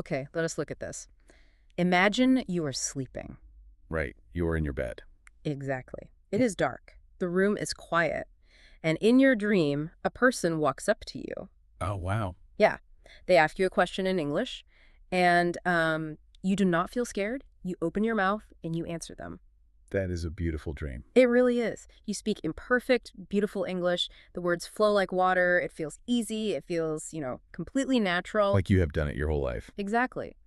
Okay, let us look at this. Imagine you are sleeping. Right. You're in your bed. Exactly. It is dark. The room is quiet. And in your dream, a person walks up to you. Oh, wow. Yeah. They ask you a question in English, and you do not feel scared. You open your mouth and you answer them. That is a beautiful dream. It really is. You speak imperfect, beautiful English. The words flow like water. It feels easy. It feels, completely natural. Like you have done it your whole life. Exactly.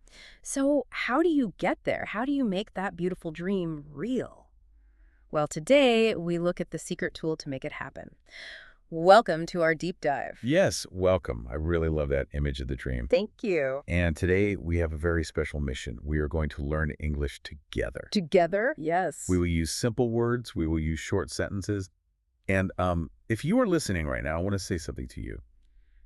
So how do you get there? How do you make that beautiful dream real? Well, today we look at the secret tool to make it happen. Welcome to our deep dive. Yes, welcome. I really love that image of the dream. Thank you. And today we have a very special mission. We are going to learn English together. Together? Yes. We will use simple words. We will use short sentences. And if you are listening right now, I want to say something to you.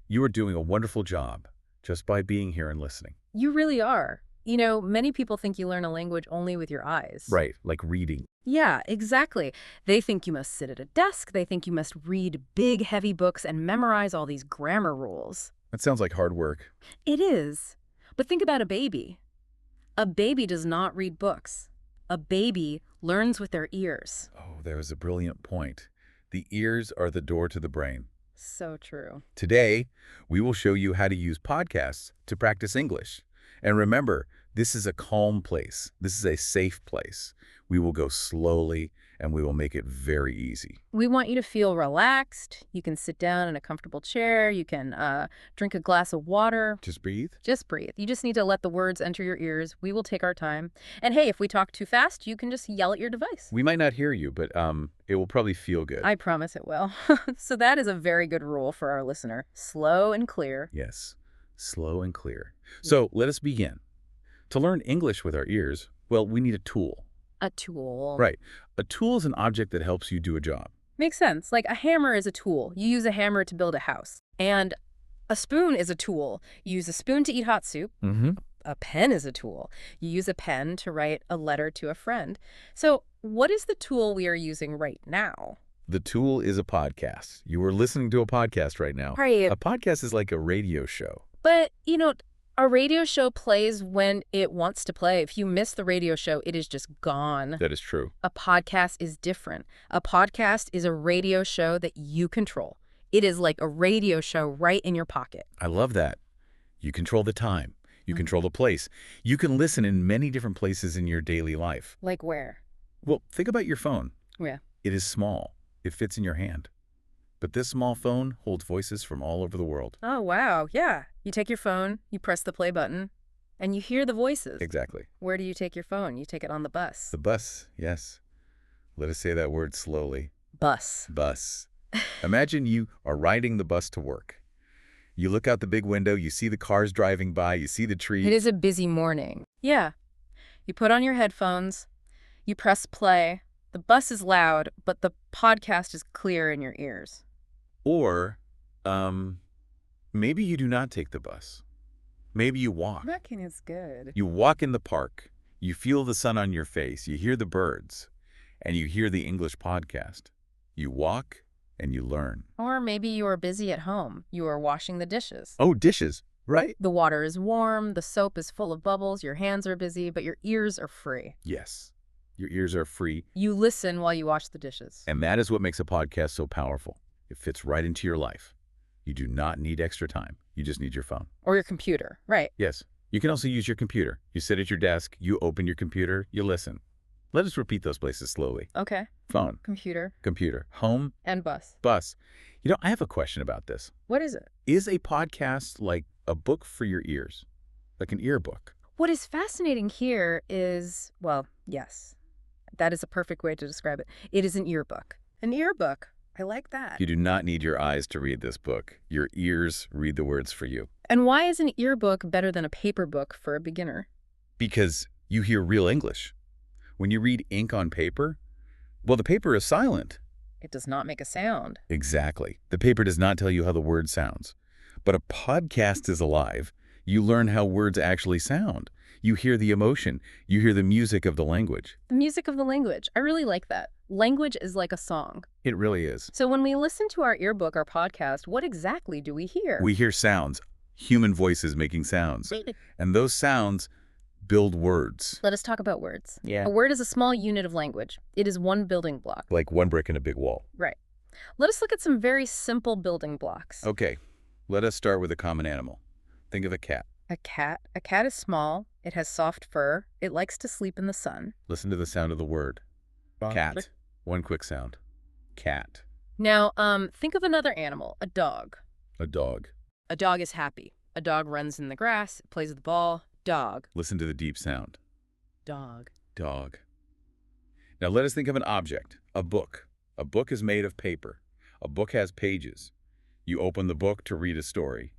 You are doing a wonderful job just by being here and listening. You really are. Many people think you learn a language only with your eyes. Right, like reading. Yeah, exactly. They think you must sit at a desk. They think you must read big, heavy books and memorize all these grammar rules. That sounds like hard work. It is. But think about a baby. A baby does not read books. A baby learns with their ears. Oh, that was a brilliant point. The ears are the door to the brain. So true. Today, we will show you how to use podcasts to practice English. And remember, this is a calm place. This is a safe place. We will go slowly, and we will make it very easy. We want you to feel relaxed. You can sit down in a comfortable chair. You can drink a glass of water. Just breathe. Just breathe. You just need to let the words enter your ears. We will take our time. And hey, if we talk too fast, you can just yell at your device. We might not hear you, but it will probably feel good. I promise it will. So that is a very good rule for our listener. Slow and clear. Yes, slow and clear. So let us begin. To learn English with our ears, well, we need a tool. A tool. Right. A tool is an object that helps you do a job. Makes sense. Like a hammer is a tool. You use a hammer to build a house. And a spoon is a tool. You use a spoon to eat hot soup. Mm-hmm. A pen is a tool. You use a pen to write a letter to a friend. So what is the tool we are using right now? The tool is a podcast. You are listening to a podcast right now. Right. A podcast is like a radio show. But, a radio show plays when it wants to play. If you miss the radio show, it is just gone. That is true. A podcast is different. A podcast is a radio show that you control. It is like a radio show right in your pocket. I love that. You control the time. You control the place. You can listen in many different places in your daily life. Like where? Well, think about your phone. Yeah. It is small. It fits in your hand. But this small phone holds voices from all over the world. Oh, wow. Yeah. You take your phone, you press the play button, and you hear the voices. Exactly. Where do you take your phone? You take it on the bus. The bus, yes. Let us say that word slowly. Bus. Bus. Imagine you are riding the bus to work. You look out the big window, you see the cars driving by, you see the trees. It is a busy morning. Yeah. You put on your headphones, you press play. The bus is loud, but the podcast is clear in your ears. Or, maybe you do not take the bus. Maybe you walk. Walking is good. You walk in the park. You feel the sun on your face. You hear the birds. And you hear the English podcast. You walk and you learn. Or maybe you are busy at home. You are washing the dishes. Oh, dishes, right? The water is warm, the soap is full of bubbles, your hands are busy, but your ears are free. Yes. Your ears are free. You listen while you wash the dishes. And that is what makes a podcast so powerful. It fits right into your life. You do not need extra time. You just need your phone. Or your computer, right? Yes. You can also use your computer. You sit at your desk, you open your computer, you listen. Let us repeat those places slowly. Okay. Phone. Computer. Computer. Home. And bus. Bus. I have a question about this. What is it? Is a podcast like a book for your ears? Like an ear book? What is fascinating here is, well, yes. That is a perfect way to describe it. It is an earbook. An earbook. I like that. You do not need your eyes to read this book. Your ears read the words for you. And why is an earbook better than a paper book for a beginner? Because you hear real English. When you read ink on paper, well, the paper is silent. It does not make a sound. Exactly. The paper does not tell you how the word sounds. But a podcast is alive. You learn how words actually sound. You hear the emotion. You hear the music of the language. The music of the language. I really like that. Language is like a song. It really is. So when we listen to our earbook, our podcast, what exactly do we hear? We hear sounds. human voices making sounds. And those sounds build words. Let us talk about words. Yeah. A word is a small unit of language. It is one building block. Like one brick in a big wall. Right. Let us look at some very simple building blocks. Okay, let us start with a common animal. Think of a cat. A cat. A cat is small. It has soft fur. It likes to sleep in the sun. Listen to the sound of the word. Cat. Click. One quick sound. Cat. Now, think of another animal, a dog. A dog. A dog is happy. A dog runs in the grass, plays with the ball. Dog. Listen to the deep sound. Dog. Dog. Now let us think of an object. A book. A book is made of paper. A book has pages. You open the book to read a story.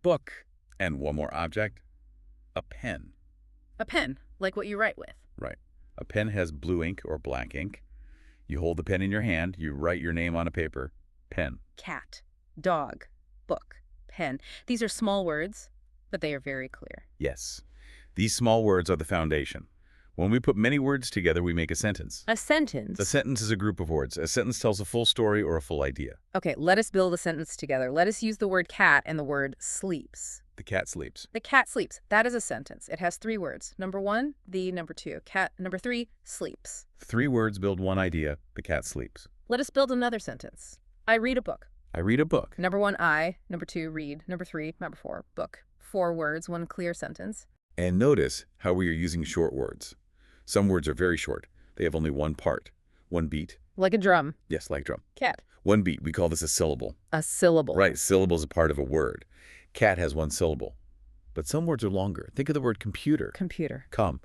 Book. And one more object. A pen. A pen, like what you write with. Right. A pen has blue ink or black ink. You hold the pen in your hand. You write your name on a paper. Pen. Cat. Dog. Book. Pen. These are small words, but they are very clear. Yes. These small words are the foundation. When we put many words together, we make a sentence. A sentence. A sentence is a group of words. A sentence tells a full story or a full idea. Okay, let us build a sentence together. Let us use the word cat and the word sleeps. The cat sleeps. The cat sleeps. That is a sentence. It has 3 words. Number 1, the. Number 2, cat. Number 3, sleeps. 3 words build one idea. The cat sleeps. Let us build another sentence. I read a book. I read a book. Number 1, I. Number 2, read. Number 3, number 4, book. 4 words, 1 clear sentence. And notice how we are using short words. Some words are very short. They have only one part. One beat. Like a drum. Yes, like drum. Cat. One beat. We call this a syllable. A syllable. Right, syllable is a part of a word. Cat has 1 syllable. But some words are longer. Think of the word computer. Computer. Come.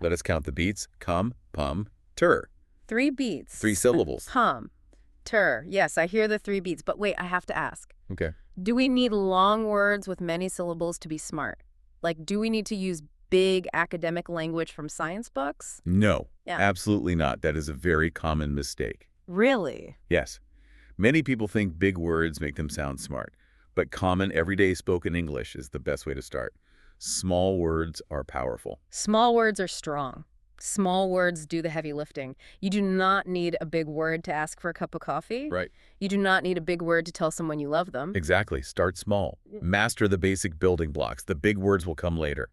Let us count the beats. Come, pum, tur. 3 beats. 3 syllables. Pum. Tur. Yes, I hear the 3 beats. But wait, I have to ask. Okay. Do we need long words with many syllables to be smart? Like, do we need to use big academic language from science books? No, Yeah. absolutely not. That is a very common mistake. Really? Yes. Many people think big words make them sound smart, but common, everyday spoken English is the best way to start. Small words are powerful. Small words are strong. Small words do the heavy lifting. You do not need a big word to ask for a cup of coffee. Right. You do not need a big word to tell someone you love them. Exactly. Start small. Master the basic building blocks. The big words will come later.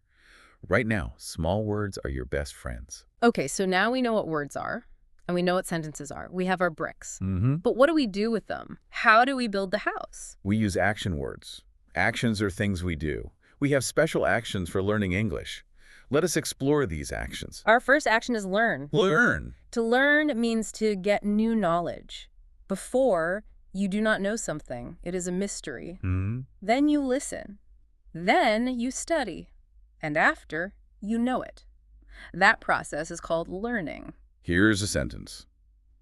Right now, small words are your best friends. Okay, so now we know what words are, and we know what sentences are. We have our bricks. Mm-hmm. But what do we do with them? How do we build the house? We use action words. Actions are things we do. We have special actions for learning English. Let us explore these actions. Our first action is learn. Learn. To learn means to get new knowledge. Before, you do not know something. It is a mystery. Mm-hmm. Then you listen. Then you study. And after, you know it. That process is called learning. Here's a sentence.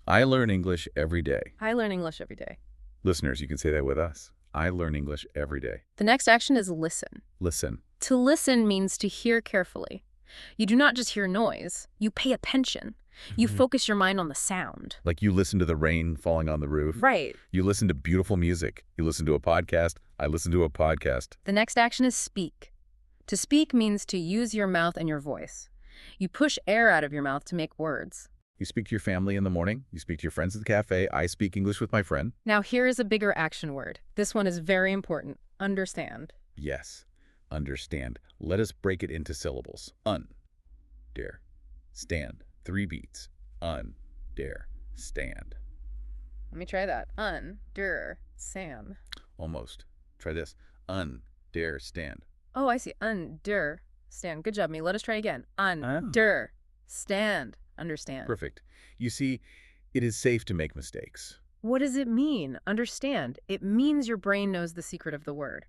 I learn English every day. I learn English every day. Listeners, you can say that with us. I learn English every day. The next action is listen. Listen. To listen means to hear carefully. You do not just hear noise. You pay attention. You focus your mind on the sound. Like you listen to the rain falling on the roof. Right. You listen to beautiful music. You listen to a podcast. I listen to a podcast. The next action is speak. To speak means to use your mouth and your voice. You push air out of your mouth to make words. You speak to your family in the morning. You speak to your friends at the cafe. I speak English with my friend. Now here is a bigger action word. This one is very important. Understand. Yes. Understand. Let us break it into syllables. Dare. Stand. 3 beats. Dare. Stand. Let me try that. San. Almost. Try this. Dare. Stand. Oh, I see. Stand. Good job, me. Let us try again. Stand. Understand. Perfect. You see, it is safe to make mistakes. What does it mean? Understand. It means your brain knows the secret of the word.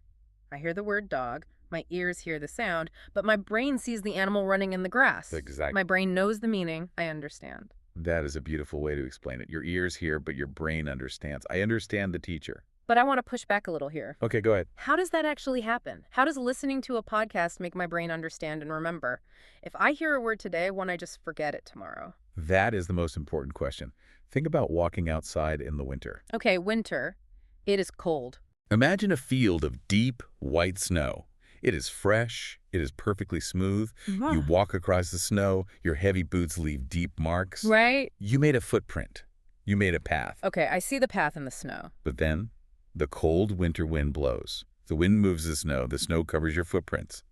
I hear the word dog. My ears hear the sound, but my brain sees the animal running in the grass. Exactly. My brain knows the meaning. I understand. That is a beautiful way to explain it. Your ears hear, but your brain understands. I understand the teacher. But I want to push back a little here. Okay, go ahead. How does that actually happen? How does listening to a podcast make my brain understand and remember? If I hear a word today, won't I just forget it tomorrow? That is the most important question. Think about walking outside in the winter. Okay, winter. It is cold. Imagine a field of deep, white snow. It is fresh. It is perfectly smooth. You walk across the snow. Your heavy boots leave deep marks. Right? You made a footprint. You made a path. Okay, I see the path in the snow. But then, the cold winter wind blows. The wind moves the snow covers your footprints.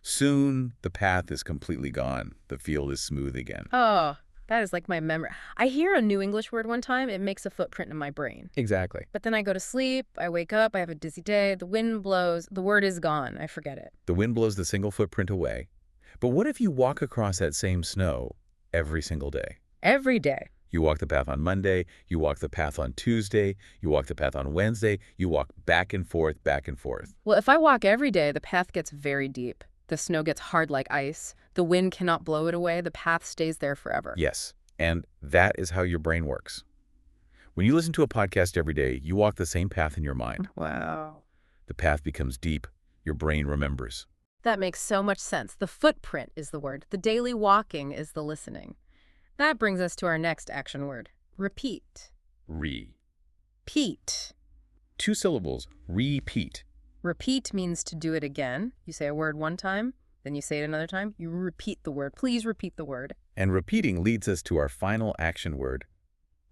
Soon, the path is completely gone. The field is smooth again. Oh, that is like my memory. I hear a new English word one time, it makes a footprint in my brain. Exactly. But then I go to sleep, I wake up, I have a dizzy day, the wind blows, the word is gone, I forget it. The wind blows the single footprint away. But what if you walk across that same snow every single day? Every day. You walk the path on Monday, you walk the path on Tuesday, you walk the path on Wednesday, you walk back and forth, back and forth. Well, if I walk every day, the path gets very deep. The snow gets hard like ice. The wind cannot blow it away. The path stays there forever. Yes, and that is how your brain works. When you listen to a podcast every day, you walk the same path in your mind. Wow. The path becomes deep. Your brain remembers. That makes so much sense. The footprint is the word. The daily walking is the listening. That brings us to our next action word. Repeat. Repeat. 2 syllables. Repeat. Repeat means to do it again. You say a word one time, then you say it another time. You repeat the word. Please repeat the word. And repeating leads us to our final action word.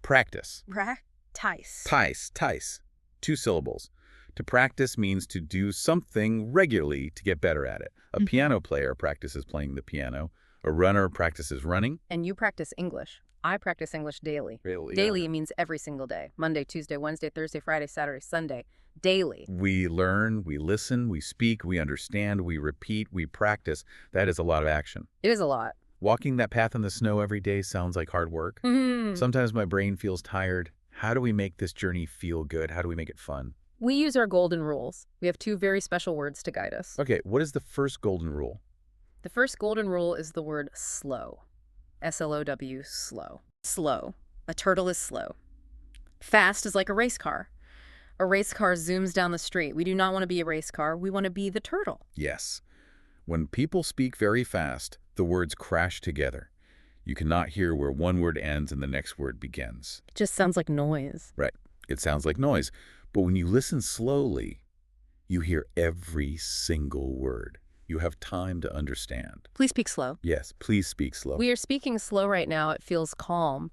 Practice. Practice. Tice. 2 syllables. To practice means to do something regularly to get better at it. A piano player practices playing the piano. A runner practices running. And you practice English. I practice English daily. Really? Daily means every single day. Monday, Tuesday, Wednesday, Thursday, Friday, Saturday, Sunday. Daily. We learn, we listen, we speak, we understand, we repeat, we practice. That is a lot of action. It is a lot. Walking that path in the snow every day sounds like hard work. Sometimes my brain feels tired. How do we make this journey feel good? How do we make it fun? We use our golden rules. We have 2 very special words to guide us. Okay, what is the first golden rule? The first golden rule is the word slow. S-L-O-W, slow. Slow. A turtle is slow. Fast is like a race car. A race car zooms down the street. We do not want to be a race car. We want to be the turtle. Yes. When people speak very fast, the words crash together. You cannot hear where one word ends and the next word begins. It just sounds like noise. Right. It sounds like noise. But when you listen slowly, you hear every single word. You have time to understand. Please speak slow. Yes, please speak slow. We are speaking slow right now. It feels calm.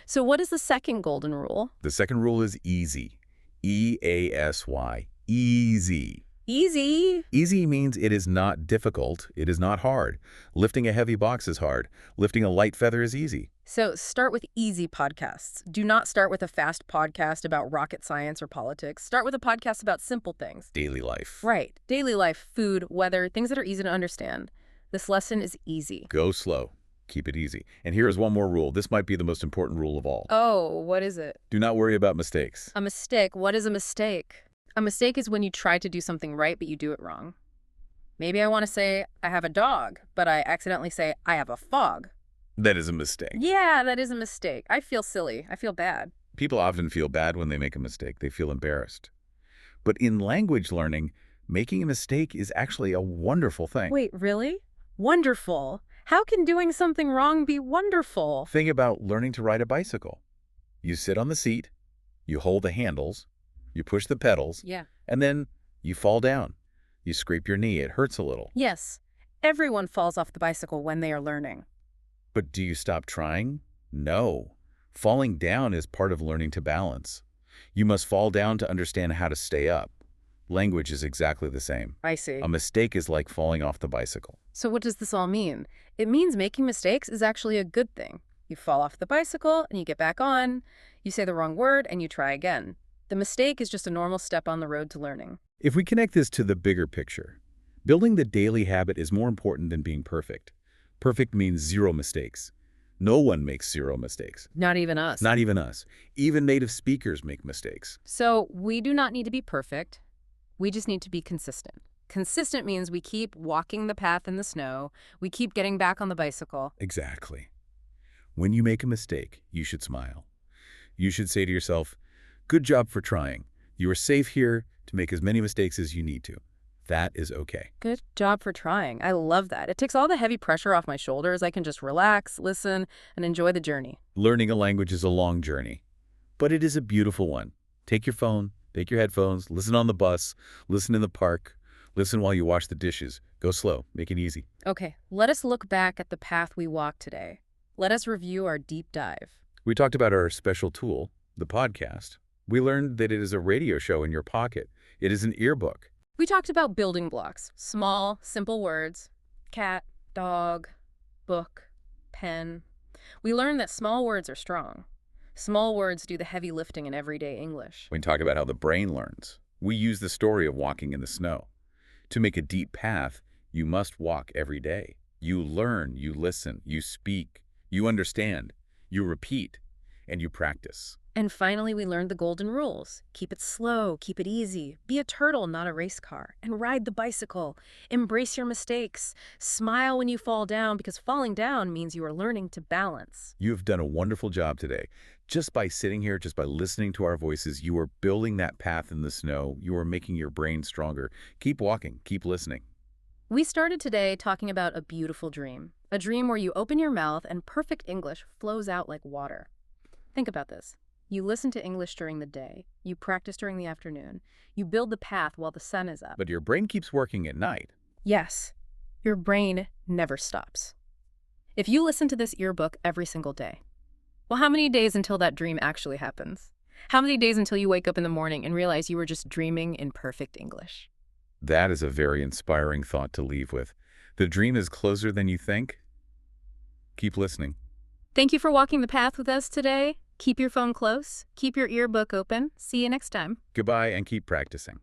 So what is the second golden rule? The second rule is easy. E-A-S-Y. Easy. Easy. Easy means it is not difficult. It is not hard. Lifting a heavy box is hard. Lifting a light feather is easy. So start with easy podcasts. Do not start with a fast podcast about rocket science or politics. Start with a podcast about simple things. Daily life. Right. Daily life, food, weather, things that are easy to understand. This lesson is easy. Go slow. Keep it easy. And here is one more rule. This might be the most important rule of all. Oh, what is it? Do not worry about mistakes. A mistake. What is a mistake? A mistake is when you try to do something right, but you do it wrong. Maybe I want to say, I have a dog, but I accidentally say, I have a fog. That is a mistake. Yeah, that is a mistake. I feel silly. I feel bad. People often feel bad when they make a mistake. They feel embarrassed. But in language learning, making a mistake is actually a wonderful thing. Wait, really? Wonderful. How can doing something wrong be wonderful? Think about learning to ride a bicycle. You sit on the seat, you hold the handles, you push the pedals, Yeah. and then you fall down. You scrape your knee. It hurts a little. Yes. Everyone falls off the bicycle when they are learning. But do you stop trying? No. Falling down is part of learning to balance. You must fall down to understand how to stay up. Language is exactly the same. I see. A mistake is like falling off the bicycle. So what does this all mean? It means making mistakes is actually a good thing. You fall off the bicycle and you get back on. You say the wrong word and you try again. The mistake is just a normal step on the road to learning. If we connect this to the bigger picture, building the daily habit is more important than being perfect. Perfect means 0 mistakes. No one makes 0 mistakes. Not even us. Not even us. Even native speakers make mistakes. So we do not need to be perfect. We just need to be consistent. Consistent means we keep walking the path in the snow. We keep getting back on the bicycle. Exactly. When you make a mistake, you should smile. You should say to yourself, good job for trying. You are safe here to make as many mistakes as you need to. That is okay. Good job for trying. I love that. It takes all the heavy pressure off my shoulders. I can just relax, listen, and enjoy the journey. Learning a language is a long journey, but it is a beautiful one. Take your phone, take your headphones, listen on the bus, listen in the park, listen while you wash the dishes. Go slow. Make it easy. Okay, let us look back at the path we walked today. Let us review our deep dive. We talked about our special tool, the podcast. We learned that it is a radio show in your pocket. It is an earbook. We talked about building blocks, small, simple words, cat, dog, book, pen. We learned that small words are strong. Small words do the heavy lifting in everyday English. We talk about how the brain learns. We use the story of walking in the snow. To make a deep path, you must walk every day. You learn, you listen, you speak, you understand, you repeat, and you practice. And finally, we learned the golden rules. Keep it slow, keep it easy, be a turtle, not a race car, and ride the bicycle. Embrace your mistakes. Smile when you fall down, because falling down means you are learning to balance. You have done a wonderful job today. Just by sitting here, just by listening to our voices, you are building that path in the snow. You are making your brain stronger. Keep walking, keep listening. We started today talking about a beautiful dream. A dream where you open your mouth and perfect English flows out like water. Think about this. You listen to English during the day. You practice during the afternoon. You build the path while the sun is up. But your brain keeps working at night. Yes, your brain never stops. If you listen to this earbook every single day, well, how many days until that dream actually happens? How many days until you wake up in the morning and realize you were just dreaming in perfect English? That is a very inspiring thought to leave with. The dream is closer than you think. Keep listening. Thank you for walking the path with us today. Keep your phone close. Keep your earbook open. See you next time. Goodbye and keep practicing.